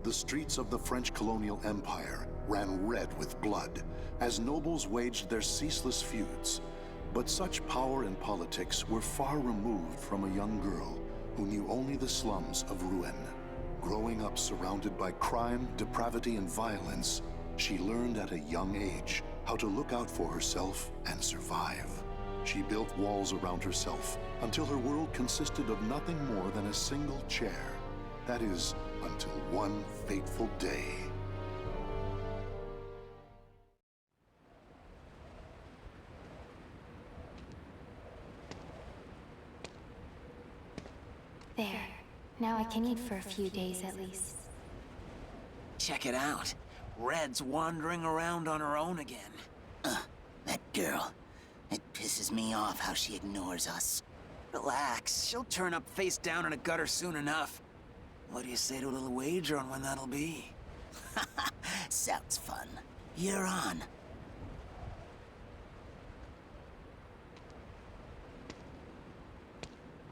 The streets of the French colonial empire ran red with blood as nobles waged their ceaseless feuds. But such power and politics were far removed from a young girl who knew only the slums of Rouen. Growing up surrounded by crime, depravity, and violence, she learned at a young age how to look out for herself and survive. She built walls around herself until her world consisted of nothing more than a single chair. That is, until one fateful day. There. Now I can eat for a few days at least. Check it out. Red's wandering around on her own again. That girl. It pisses me off how she ignores us. Relax, she'll turn up face down in a gutter soon enough. What do you say to a little wager on when that'll be? Sounds fun. You're on.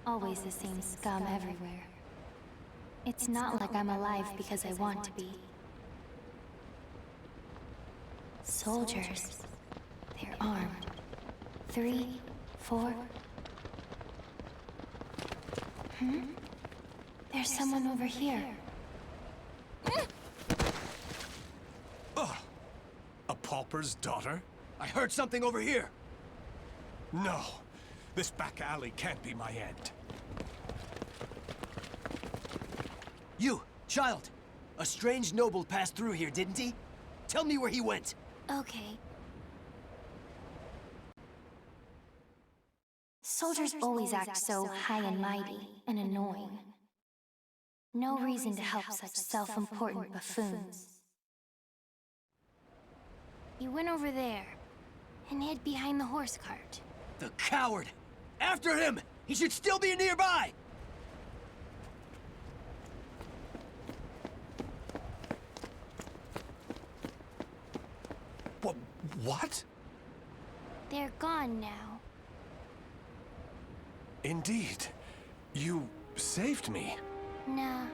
Always the same scum everywhere. It's not like I'm alive because I want to be. Soldiers. They're armed. 3, 4. There's someone over here. A pauper's daughter? I heard something over here. No, this back alley can't be my end. You, child! A strange noble passed through here, didn't he? Tell me where he went. Okay. Soldiers always act so high and mighty and annoying. No reason to help such self-important buffoons. He went over there and hid behind the horse cart. The coward! After him! He should still be nearby! What? They're gone now. Indeed. You saved me. Nah,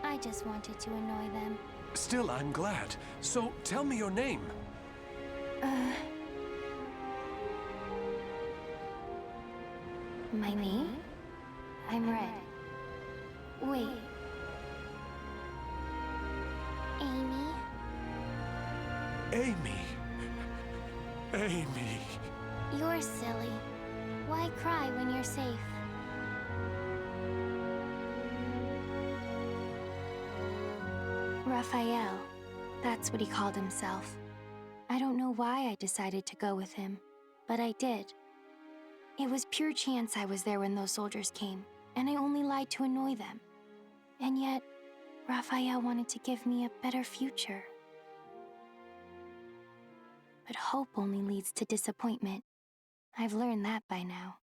I just wanted to annoy them. Still, I'm glad. So, tell me your name. My name? I'm Red. Wait. Amy? Amy. Amy. You're silly. Why cry when you're safe? Raphael. That's what he called himself. I don't know why I decided to go with him, but I did. It was pure chance I was there when those soldiers came, and I only lied to annoy them. And yet, Raphael wanted to give me a better future. But hope only leads to disappointment. I've learned that by now.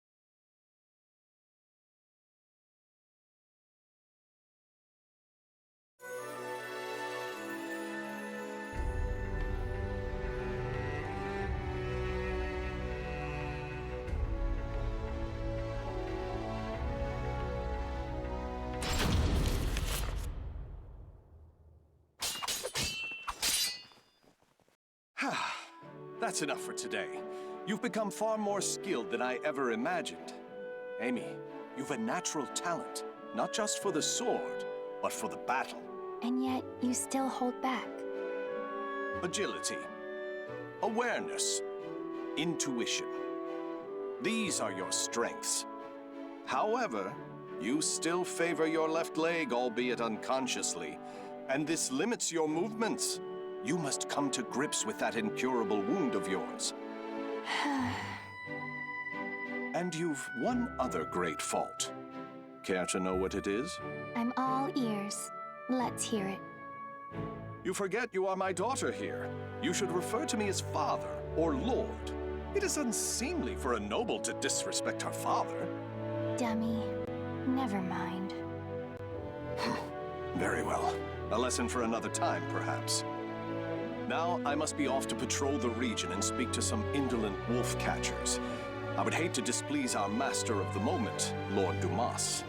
That's enough for today. You've become far more skilled than I ever imagined. Amy, you've a natural talent, not just for the sword, but for the battle. And yet, you still hold back. Agility, awareness, intuition. These are your strengths. However, you still favor your left leg, albeit unconsciously, and this limits your movements. You must come to grips with that incurable wound of yours. And you've one other great fault. Care to know what it is? I'm all ears. Let's hear it. You forget you are my daughter here. You should refer to me as father or lord. It is unseemly for a noble to disrespect her father. Dummy. Never mind. Very well. A lesson for another time, perhaps. Now, I must be off to patrol the region and speak to some indolent wolf catchers. I would hate to displease our master of the moment, Lord Dumas.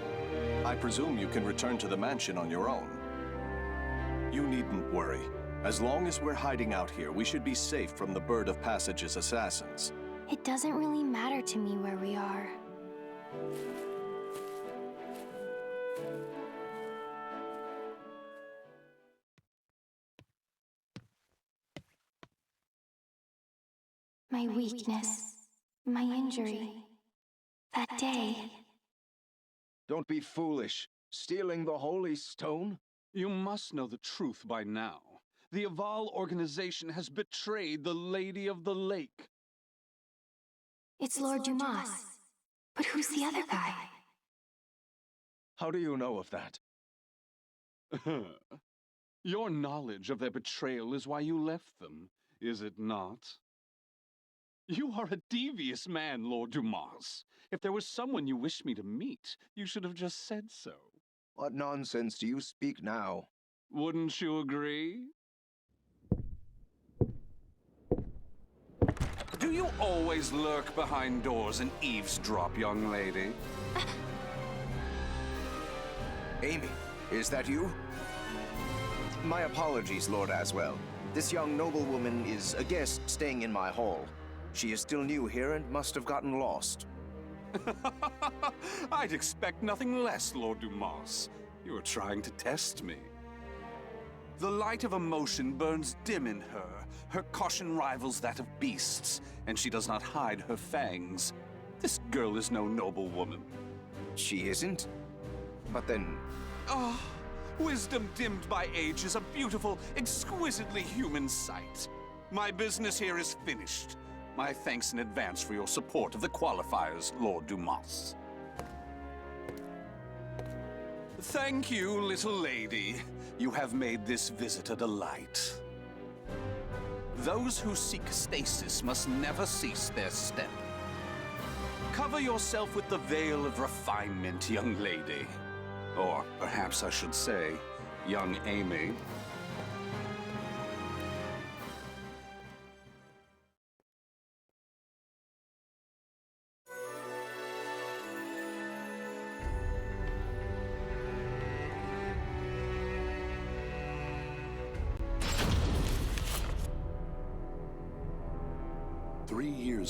I presume you can return to the mansion on your own. You needn't worry. As long as we're hiding out here, we should be safe from the Bird of Passage's assassins. It doesn't really matter to me where we are. My weakness, my injury, that day. Don't be foolish. Stealing the Holy Stone? You must know the truth by now. The Aval organization has betrayed the Lady of the Lake. It's Lord Dumas. But who's the other guy? How do you know of that? Your knowledge of their betrayal is why you left them, is it not? You are a devious man, Lord Dumas. If there was someone you wished me to meet, you should have just said so. What nonsense do you speak now? Wouldn't you agree? Do you always lurk behind doors and eavesdrop, young lady? Amy, is that you? My apologies, Lord Aswell. This young noblewoman is a guest staying in my hall. She is still new here and must have gotten lost. I'd expect nothing less, Lord Dumas. You are trying to test me. The light of emotion burns dim in her. Her caution rivals that of beasts, and she does not hide her fangs. This girl is no noble woman. She isn't? But then... Ah, wisdom dimmed by age is a beautiful, exquisitely human sight. My business here is finished. My thanks in advance for your support of the qualifiers, Lord Dumas. Thank you, little lady. You have made this visit a delight. Those who seek stasis must never cease their step. Cover yourself with the veil of refinement, young lady. Or perhaps I should say, young Amy.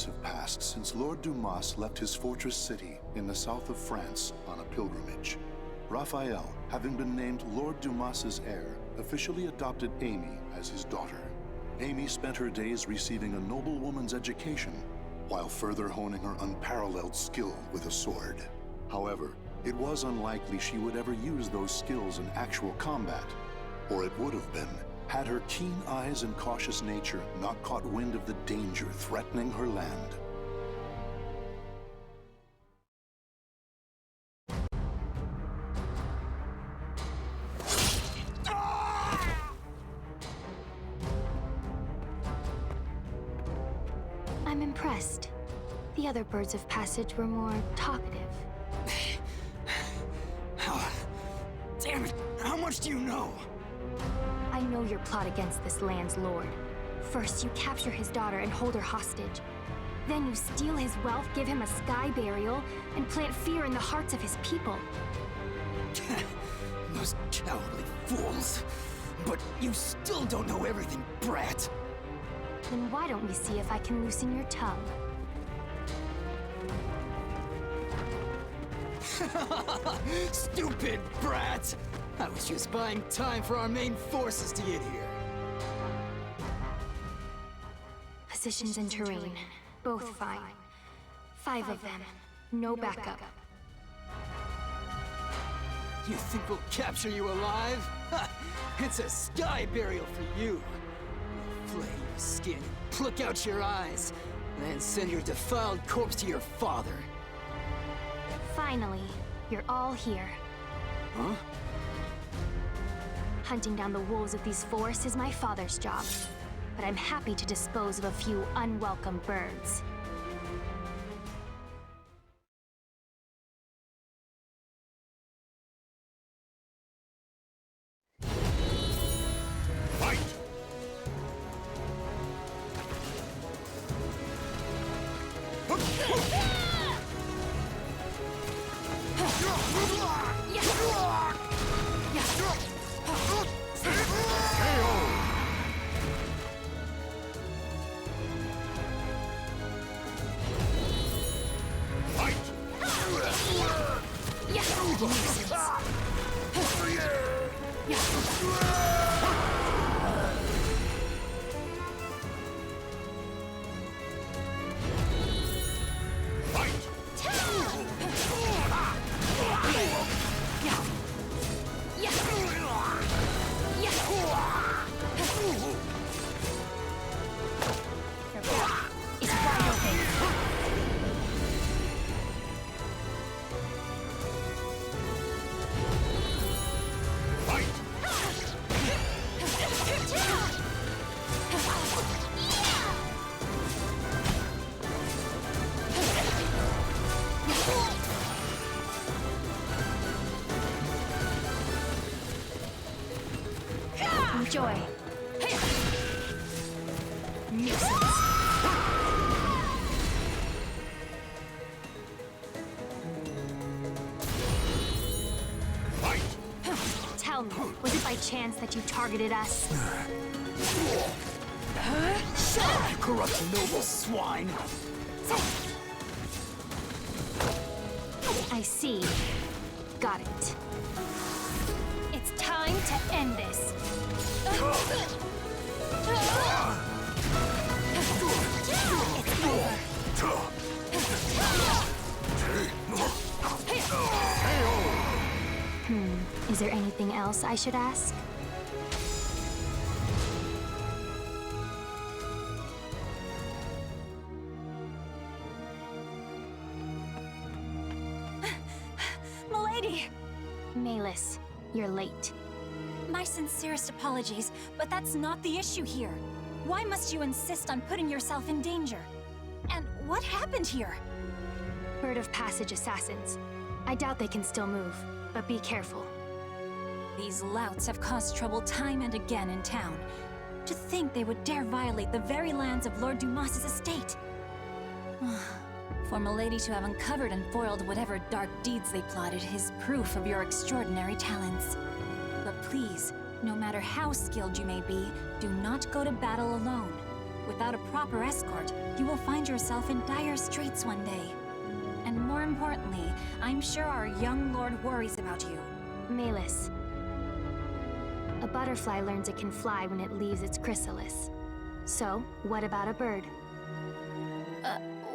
Have passed since Lord Dumas left his fortress city in the south of France on a pilgrimage. Raphael, having been named Lord Dumas's heir, officially adopted Amy as his daughter. Amy spent her days receiving a noblewoman's education, while further honing her unparalleled skill with a sword. However, it was unlikely she would ever use those skills in actual combat, or it would have been had her keen eyes and cautious nature not caught wind of the danger threatening her land. I'm impressed. The other birds of passage were more talkative. Damn it! How much do you know? I know your plot against this land's lord. First, you capture his daughter and hold her hostage. Then you steal his wealth, give him a sky burial, and plant fear in the hearts of his people. Those cowardly fools. But you still don't know everything, brat. Then why don't we see if I can loosen your tongue? Stupid brat! I was just buying time for our main forces to get here. Positions and terrain, both fine. 5 of them, no backup. You think we'll capture you alive? Ha! It's a sky burial for you. We'll flay your skin, pluck out your eyes, then send your defiled corpse to your father. Finally, you're all here. Huh? Hunting down the wolves of these forests is my father's job, but I'm happy to dispose of a few unwelcome birds. Enjoy. Nuisance. Tell me, was it by chance that you targeted us? Shut up, you corrupt noble swine! I see. Got it. It's time to end this. It's over. Is there anything else I should ask? Milady! Malus, you're late. My sincerest apologies, but that's not the issue here. Why must you insist on putting yourself in danger? And what happened here? Bird of Passage assassins. I doubt they can still move, but be careful. These louts have caused trouble time and again in town. To think they would dare violate the very lands of Lord Dumas's estate. For Milady to have uncovered and foiled whatever dark deeds they plotted is proof of your extraordinary talents. But please, no matter how skilled you may be, do not go to battle alone. Without a proper escort, you will find yourself in dire straits one day. And more importantly, I'm sure our young lord worries about you. Malus. A butterfly learns it can fly when it leaves its chrysalis. So, what about a bird?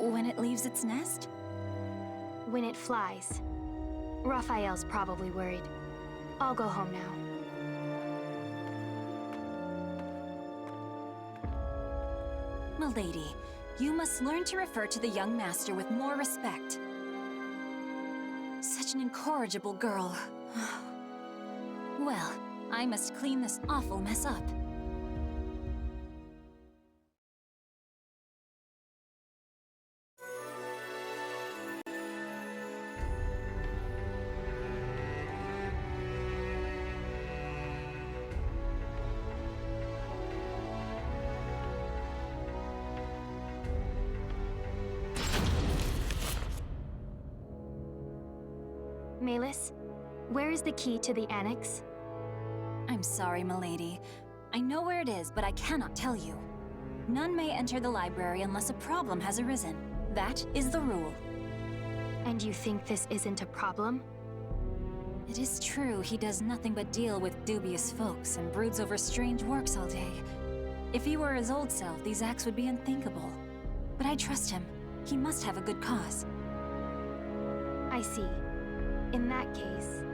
When it leaves its nest? When it flies. Raphael's probably worried. I'll go home now. Milady, you must learn to refer to the young master with more respect. Such an incorrigible girl. Well, I must clean this awful mess up. Malus, where is the key to the annex? I'm sorry, milady. I know where it is, but I cannot tell you. None may enter the library unless a problem has arisen. That is the rule. And you think this isn't a problem? It is true he does nothing but deal with dubious folks and broods over strange works all day. If he were his old self, these acts would be unthinkable. But I trust him. He must have a good cause. I see. In that case,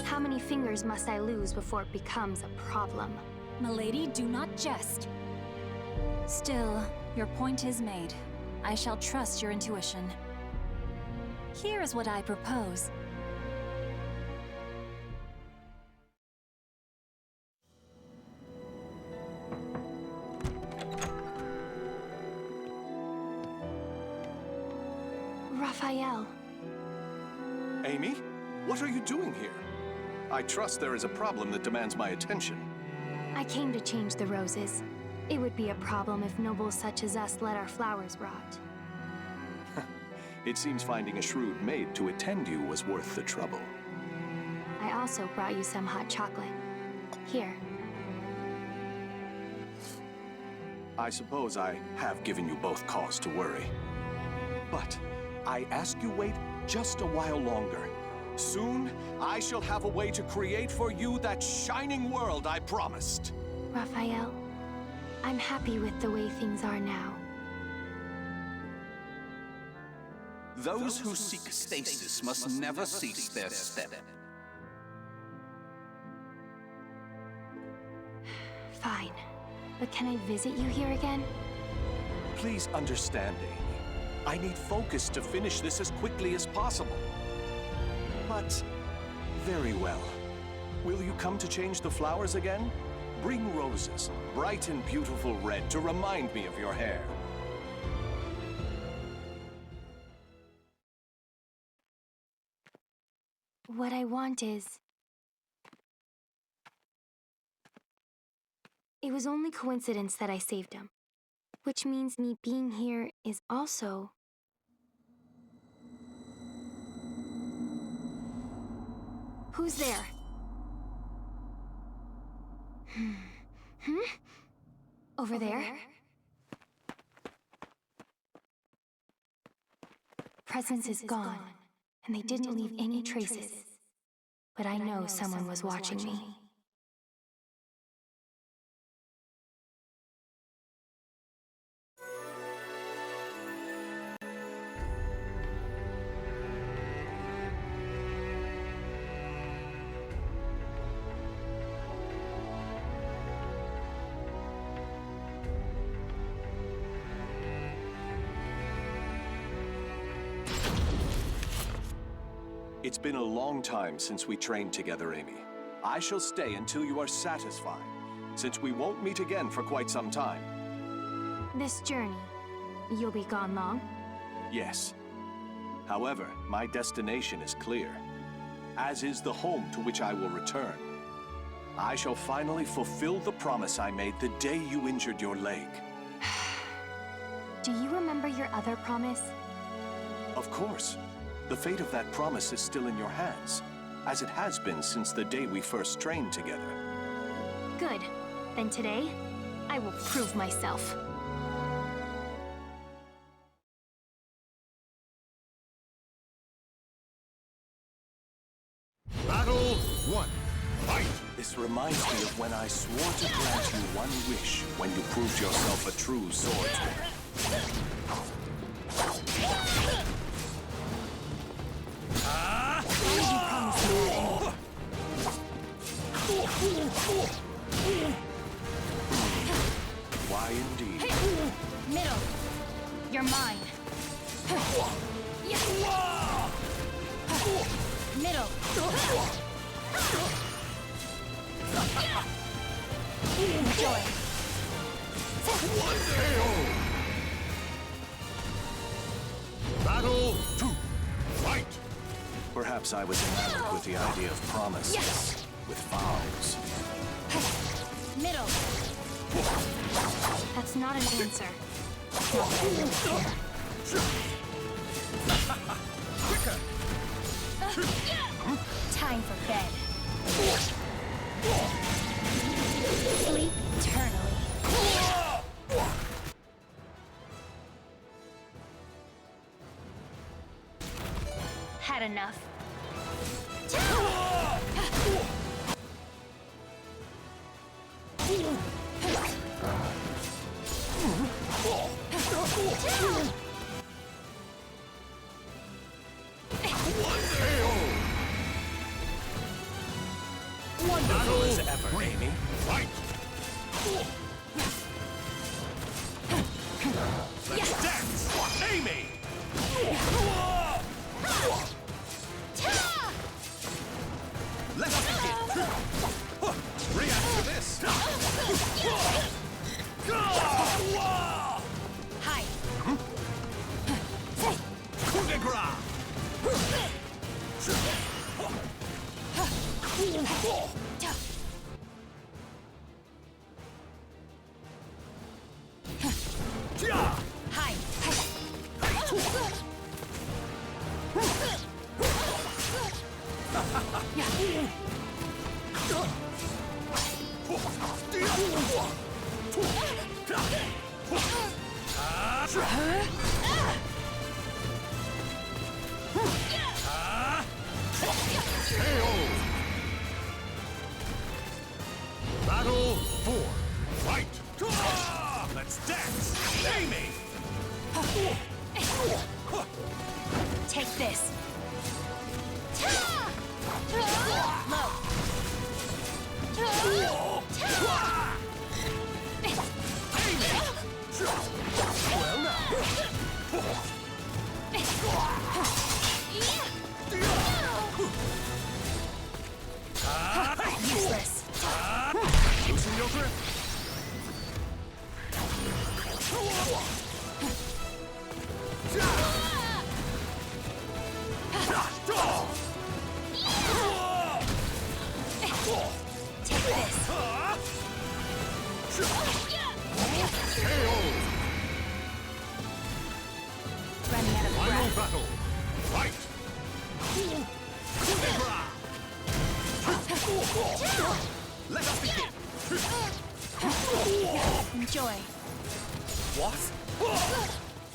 how many fingers must I lose before it becomes a problem? Milady, do not jest. Still, your point is made. I shall trust your intuition. Here is what I propose. Raphael. Amy, what are you doing here? I trust there is a problem that demands my attention. I came to change the roses. It would be a problem if nobles such as us let our flowers rot. It seems finding a shrewd maid to attend you was worth the trouble. I also brought you some hot chocolate. Here. I suppose I have given you both cause to worry. But I ask you wait just a while longer, Soon, I shall have a way to create for you that shining world I promised. Raphael, I'm happy with the way things are now. Those who seek stasis must never cease their step. Fine. But can I visit you here again? Please understand, Amy. I need focus to finish this as quickly as possible. But, very well. Will you come to change the flowers again? Bring roses, bright and beautiful red, to remind me of your hair. What I want is... It was only coincidence that I saved him. Which means me being here is also... Who's there? Over there? Presence is gone, and they didn't leave any traces. But I know someone was watching me. It's been a long time since we trained together, Amy. I shall stay until you are satisfied, since we won't meet again for quite some time. This journey, you'll be gone long? Yes. However, my destination is clear, as is the home to which I will return. I shall finally fulfill the promise I made the day you injured your leg. Do you remember your other promise? Of course. The fate of that promise is still in your hands, as it has been since the day we first trained together. Good. Then today, I will prove myself. Battle 1. Fight! This reminds me of when I swore to grant you one wish when you proved yourself a true swordsman. Why indeed? Middle. You're mine. Middle. Enjoy. Battle 2. Fight! Perhaps I was enamored with the idea of promise. Yes. With vows. Middle. That's not an answer. Not that I really care. Quicker! Time for bed. Sleep eternally. Had enough. Wonderful as ever, Amy. Fight! Let's dance! Amy! Let's begin! React to this! Hi. Coup de grace! Hi. Battle 4. Fight! Let's dance! Amy! Take this. Well now! Useless. Loosen your grip! Take this. Running out of Final breath. battle! Fight! Let us begin! Enjoy. What?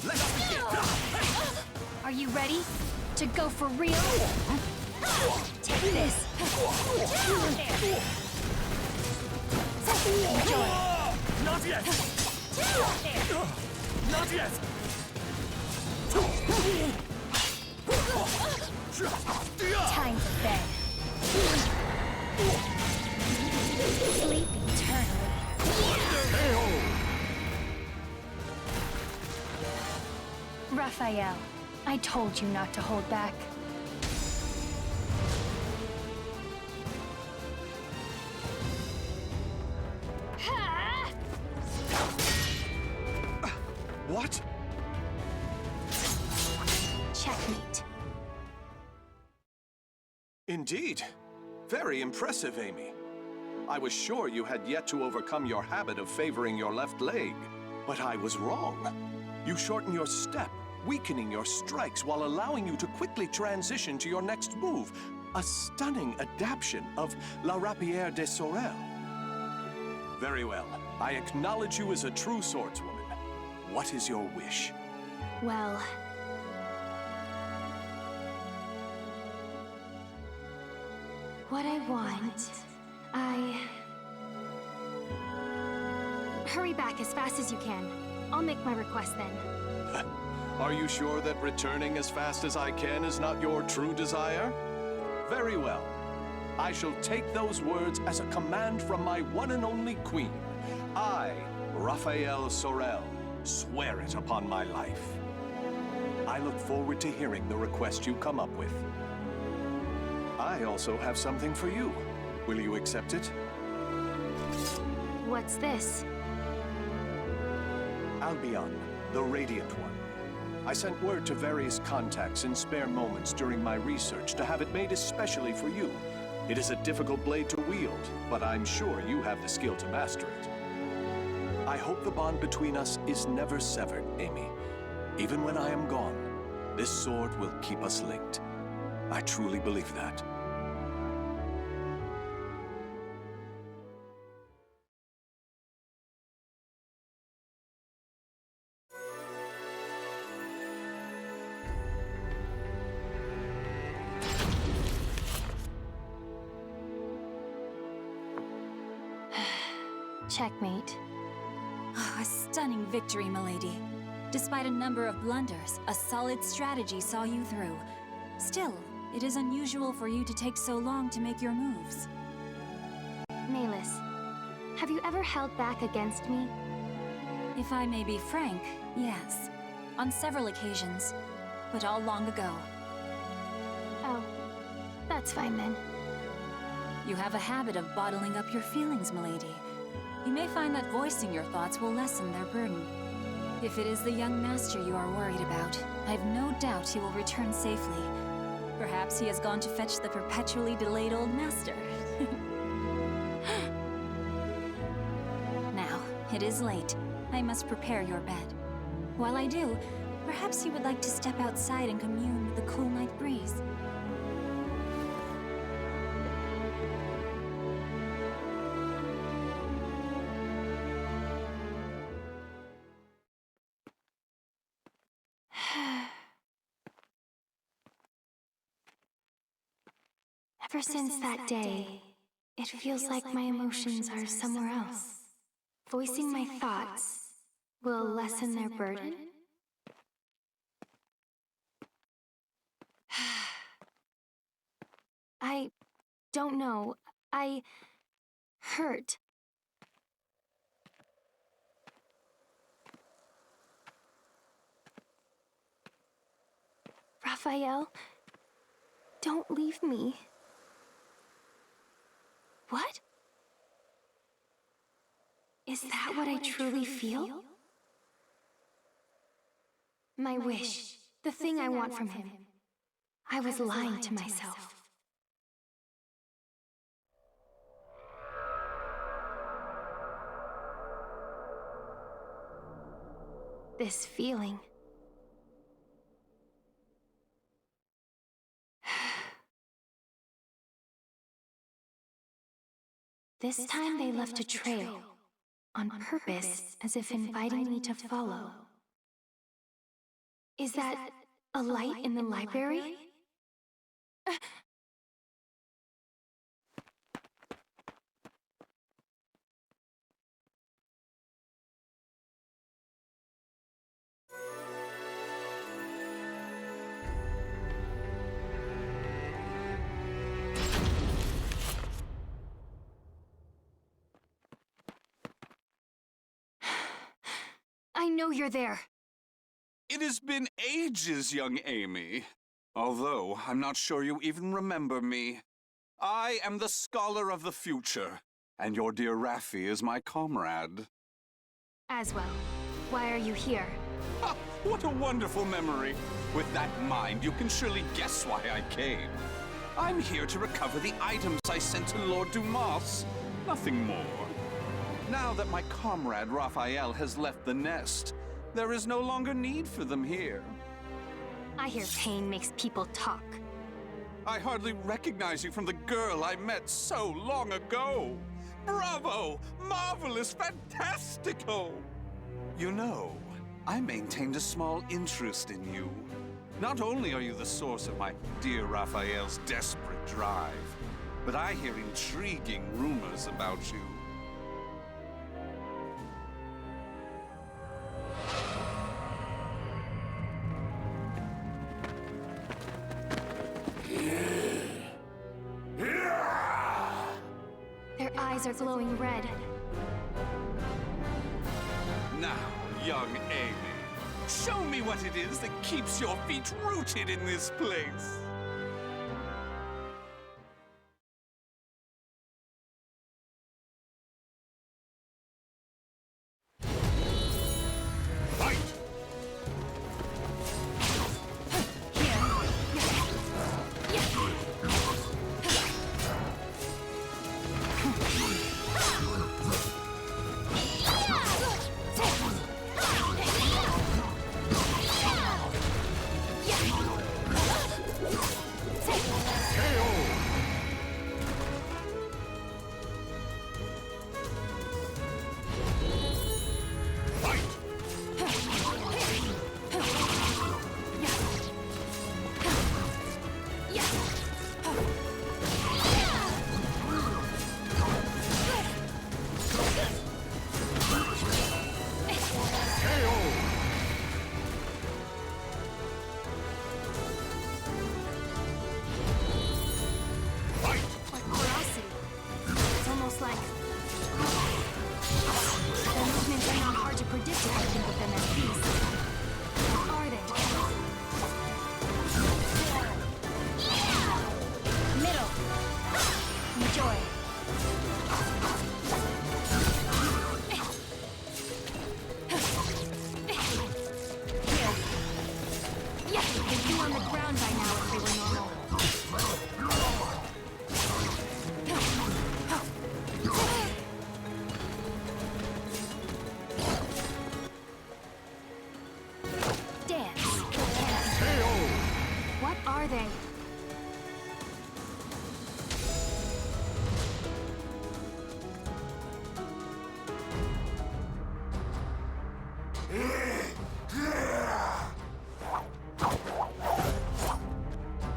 Let us begin! Are you ready to go for real? Take this. Enjoy. Not yet! Not yet! Time for bed. Sleep eternally. Raphael, I told you not to hold back. What? Checkmate. Indeed. Very impressive, Amy. I was sure you had yet to overcome your habit of favoring your left leg, but I was wrong. You shorten your step, weakening your strikes while allowing you to quickly transition to your next move. A stunning adaptation of La Rapière de Sorel. Very well. I acknowledge you as a true swordswoman. What is your wish? Well... what I want... Hurry back as fast as you can. I'll make my request then. Are you sure that returning as fast as I can is not your true desire? Very well. I shall take those words as a command from my one and only queen. I, Raphael Sorel, swear it upon my life. I look forward to hearing the request you come up with. I also have something for you. Will you accept it? What's this? Albion, the Radiant One. I sent word to various contacts in spare moments during my research to have it made especially for you. It is a difficult blade to wield, but I'm sure you have the skill to master it. I hope the bond between us is never severed, Amy. Even when I am gone, this sword will keep us linked. I truly believe that. Checkmate. Oh, a stunning victory, milady. Despite a number of blunders, a solid strategy saw you through. Still, it is unusual for you to take so long to make your moves. Malus, have you ever held back against me? If I may be frank, yes. On several occasions, but all long ago. Oh, that's fine then. You have a habit of bottling up your feelings, milady. You may find that voicing your thoughts will lessen their burden. If it is the young master you are worried about, I've no doubt he will return safely. Perhaps he has gone to fetch the perpetually delayed old master. Now, it is late. I must prepare your bed. While I do, perhaps you would like to step outside and commune with the cool night breeze. Ever since that day, it feels like my emotions are somewhere else. Voicing my thoughts will lessen their burden? I don't know. I hurt. Raphael, don't leave me. What? Is that what I truly feel? My wish, the thing I want from him. I was lying to myself. This feeling. This time they left a trail, on purpose, as if inviting me to follow. Is that a light in the library? I know you're there. It has been ages, young Amy. Although, I'm not sure you even remember me. I am the scholar of the future, and your dear Raffi is my comrade. Aswell, why are you here? Ha! What a wonderful memory! With that in mind, you can surely guess why I came. I'm here to recover the items I sent to Lord Dumas. Nothing more. Now that my comrade Raphael has left the nest, there is no longer need for them here. I hear pain makes people talk. I hardly recognize you from the girl I met so long ago. Bravo! Marvelous! Fantastico! You know, I maintained a small interest in you. Not only are you the source of my dear Raphael's desperate drive, but I hear intriguing rumors about you. Their eyes are glowing red. Now, young Amy, show me what it is that keeps your feet rooted in this place.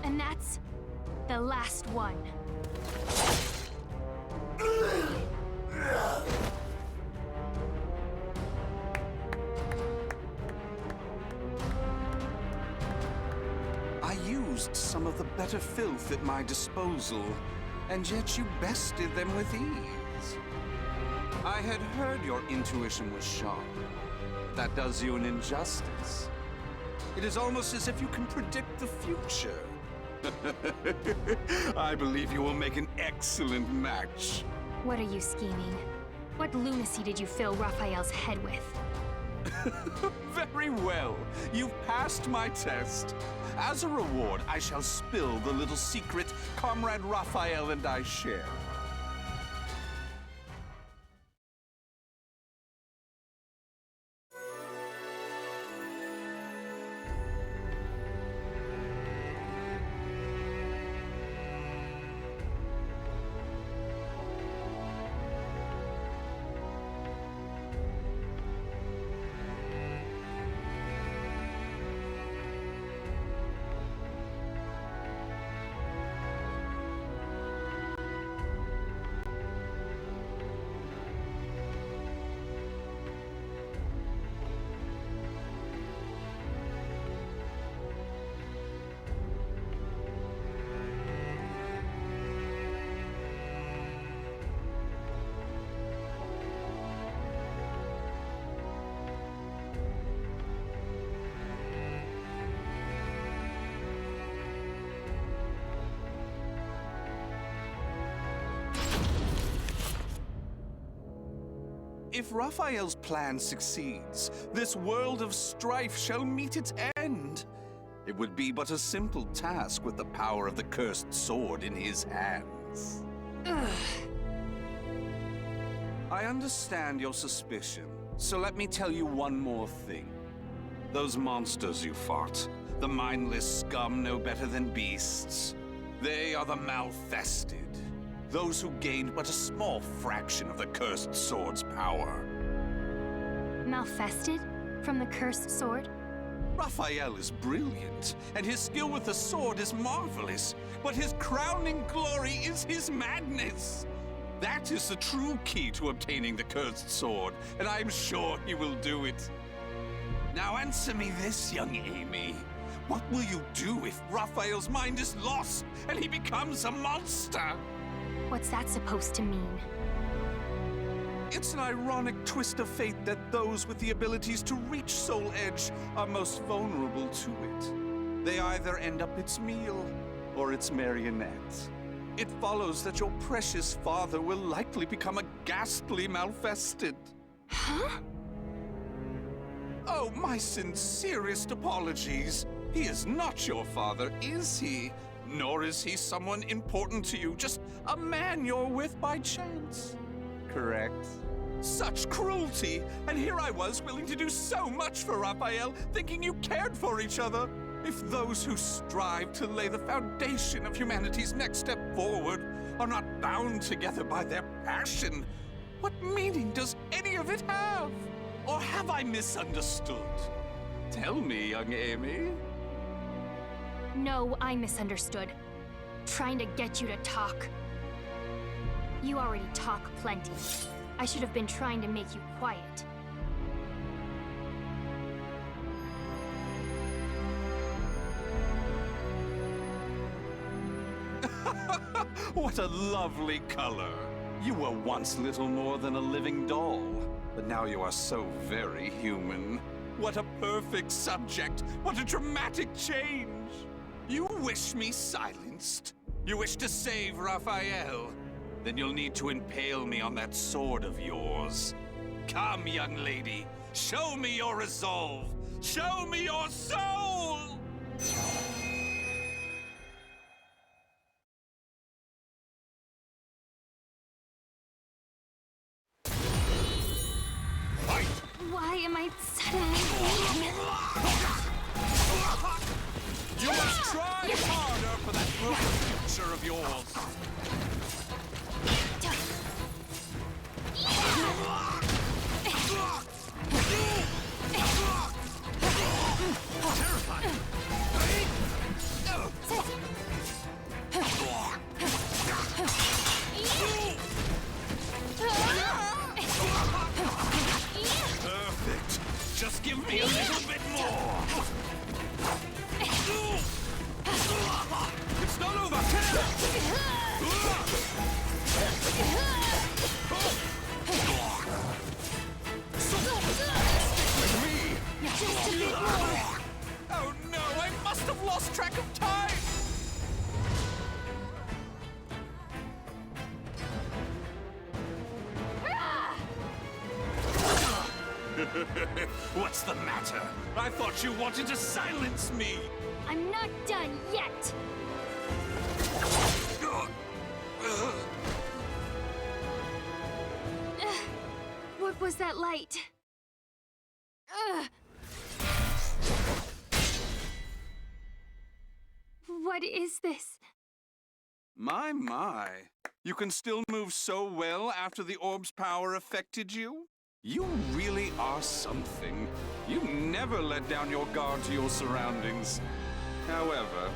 And that's the last one. used some of the better filth at my disposal, and yet you bested them with ease. I had heard your intuition was sharp. That does you an injustice. It is almost as if you can predict the future. I believe you will make an excellent match. What are you scheming? What lunacy did you fill Raphael's head with? Very well. You've passed my test. As a reward, I shall spill the little secret Comrade Raphael and I share. If Raphael's plan succeeds, this world of strife shall meet its end. It would be but a simple task with the power of the cursed sword in his hands. Ugh. I understand your suspicion, so let me tell you one more thing. Those monsters you fought, the mindless scum no better than beasts, they are the Malfested. Those who gained but a small fraction of the cursed sword's power. Malfested? From the cursed sword? Raphael is brilliant, and his skill with the sword is marvelous, but his crowning glory is his madness. That is the true key to obtaining the cursed sword, and I am sure he will do it. Now answer me this, young Amy. What will you do if Raphael's mind is lost and he becomes a monster? What's that supposed to mean? It's an ironic twist of fate that those with the abilities to reach Soul Edge are most vulnerable to it. They either end up its meal or its marionette. It follows that your precious father will likely become a ghastly Malfested. Huh? Oh, my sincerest apologies. He is not your father, is he? Nor is he someone important to you, just a man you're with by chance. Correct? Such cruelty! And here I was willing to do so much for Raphael, thinking you cared for each other. If those who strive to lay the foundation of humanity's next step forward are not bound together by their passion, what meaning does any of it have? Or have I misunderstood? Tell me, young Amy. No, I misunderstood. Trying to get you to talk. You already talk plenty. I should have been trying to make you quiet. What a lovely color. You were once little more than a living doll, but now you are so very human. What a perfect subject! What a dramatic change! You wish me silenced? You wish to save Raphael? Then you'll need to impale me on that sword of yours. Come, young lady, show me your resolve! Show me your soul! Why am I suddenly... You must try harder for that broken future of yours. Terrifying. Perfect. Just give me a little bit more. What's the matter? I thought you wanted to silence me! I'm not done yet! What was that light? What is this? My. You can still move so well after the orb's power affected you? You really are something. You never let down your guard to your surroundings. However...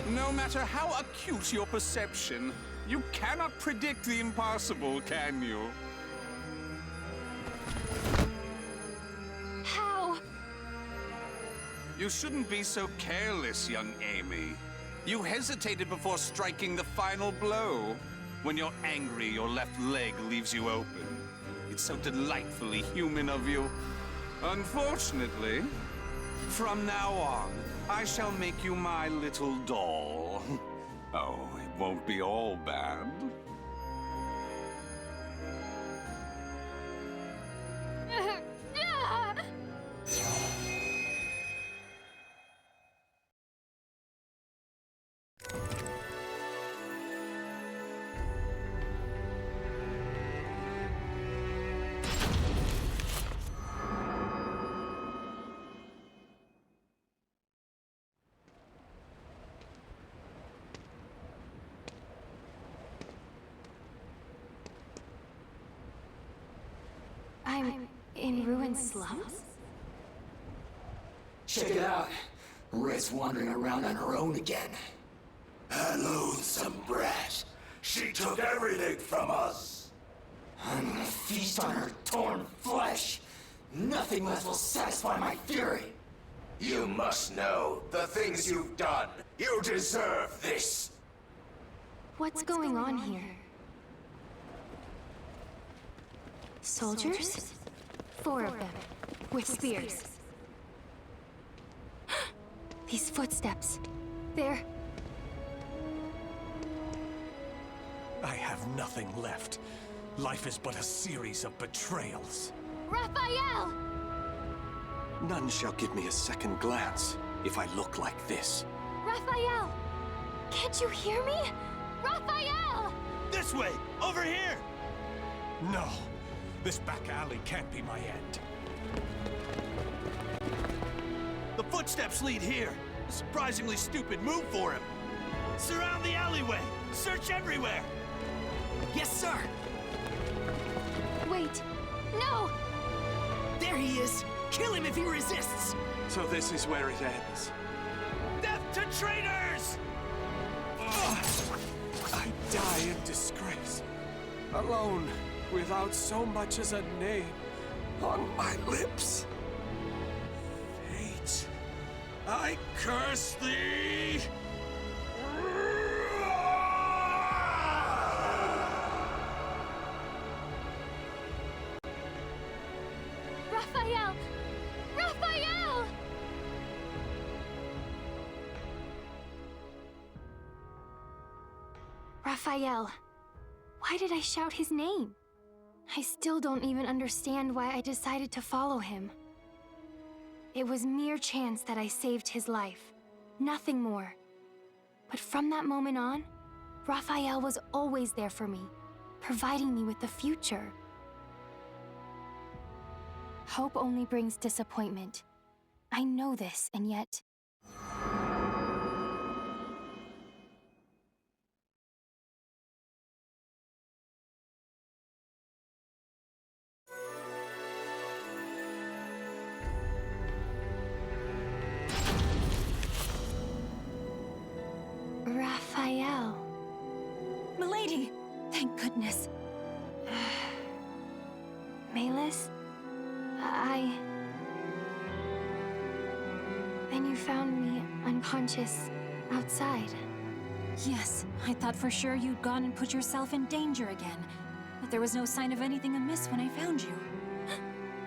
No matter how acute your perception, you cannot predict the impossible, can you? How? You shouldn't be so careless, young Amy. You hesitated before striking the final blow. When you're angry, your left leg leaves you open. It's so delightfully human of you. Unfortunately, from now on, I shall make you my little doll. Oh, it won't be all bad. I'm in ruined slums? Check it out. Red's wandering around on her own again. That loathsome brat. She took everything from us. I'm gonna feast on her torn flesh. Nothing less will satisfy my fury. You must know the things you've done. You deserve this. What's going on here? Soldiers? 4 of them, with spears. These footsteps. They're... I have nothing left. Life is but a series of betrayals. Raphael! None shall give me a second glance if I look like this. Raphael! Can't you hear me? Raphael! This way! Over here! No. This back alley can't be my end. The footsteps lead here. A surprisingly stupid move for him. Surround the alleyway. Search everywhere. Yes, sir. Wait. No! There he is. Kill him if he resists. So this is where it ends. Death to traitors! I die in disgrace. Alone, without so much as a name on my lips. Fate, I curse thee! Raphael! Raphael! Raphael. Why did I shout his name? I still don't even understand why I decided to follow him. It was mere chance that I saved his life. Nothing more. But from that moment on, Raphael was always there for me, providing me with the future. Hope only brings disappointment. I know this, and yet... Raphael. Milady! Thank goodness. Malus? Then you found me unconscious outside. Yes, I thought for sure you'd gone and put yourself in danger again. But there was no sign of anything amiss when I found you.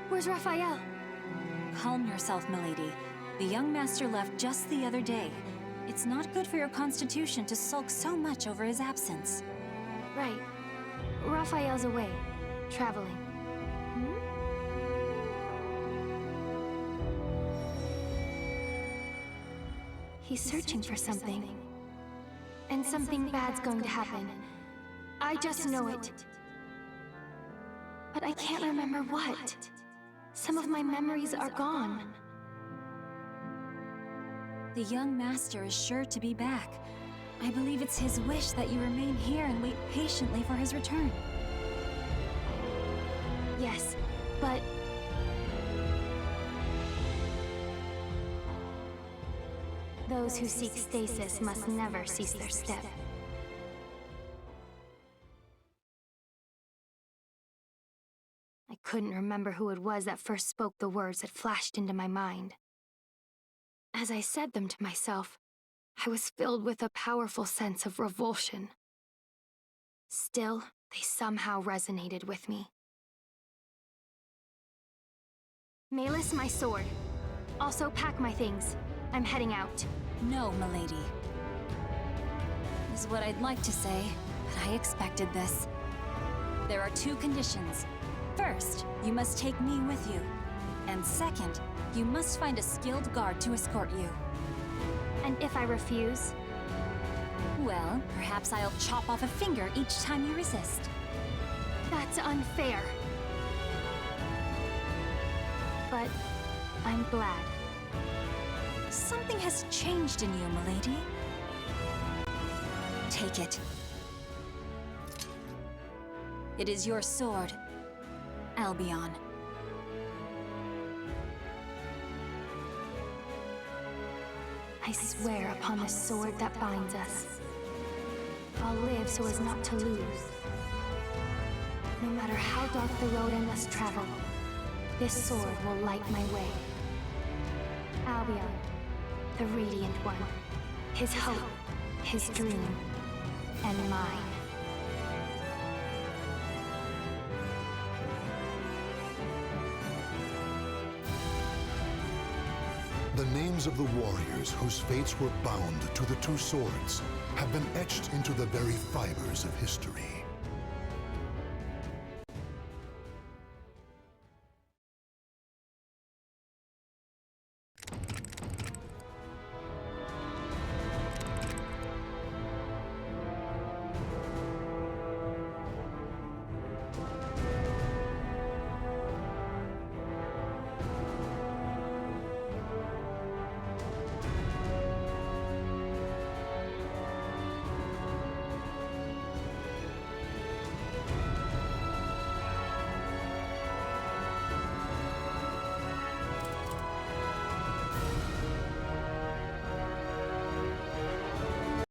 Where's Raphael? Calm yourself, milady. The young master left just the other day. It's not good for your constitution to sulk so much over his absence. Right. Raphael's away, traveling. He's searching for something. And something bad's going to happen. I just know it. But I can't remember what. Some of my memories are gone. The young master is sure to be back. I believe it's his wish that you remain here and wait patiently for his return. Yes, but... those who seek stasis must never cease their step. I couldn't remember who it was that first spoke the words that flashed into my mind. As I said them to myself, I was filled with a powerful sense of revulsion. Still, they somehow resonated with me. Malus, my sword. Also pack my things. I'm heading out. No, milady. Is what I'd like to say, but I expected this. There are 2 conditions. First, you must take me with you. And second, you must find a skilled guard to escort you. And if I refuse? Well, perhaps I'll chop off a finger each time you resist. That's unfair. But I'm glad. Something has changed in you, milady. Take it. It is your sword, Albion. I swear upon the sword that binds us. I'll live so as not to lose. No matter how dark the road I must travel, this sword will light my way. Albion, the Radiant One. His hope, his dream, and mine. The names of the warriors whose fates were bound to the 2 swords have been etched into the very fibers of history.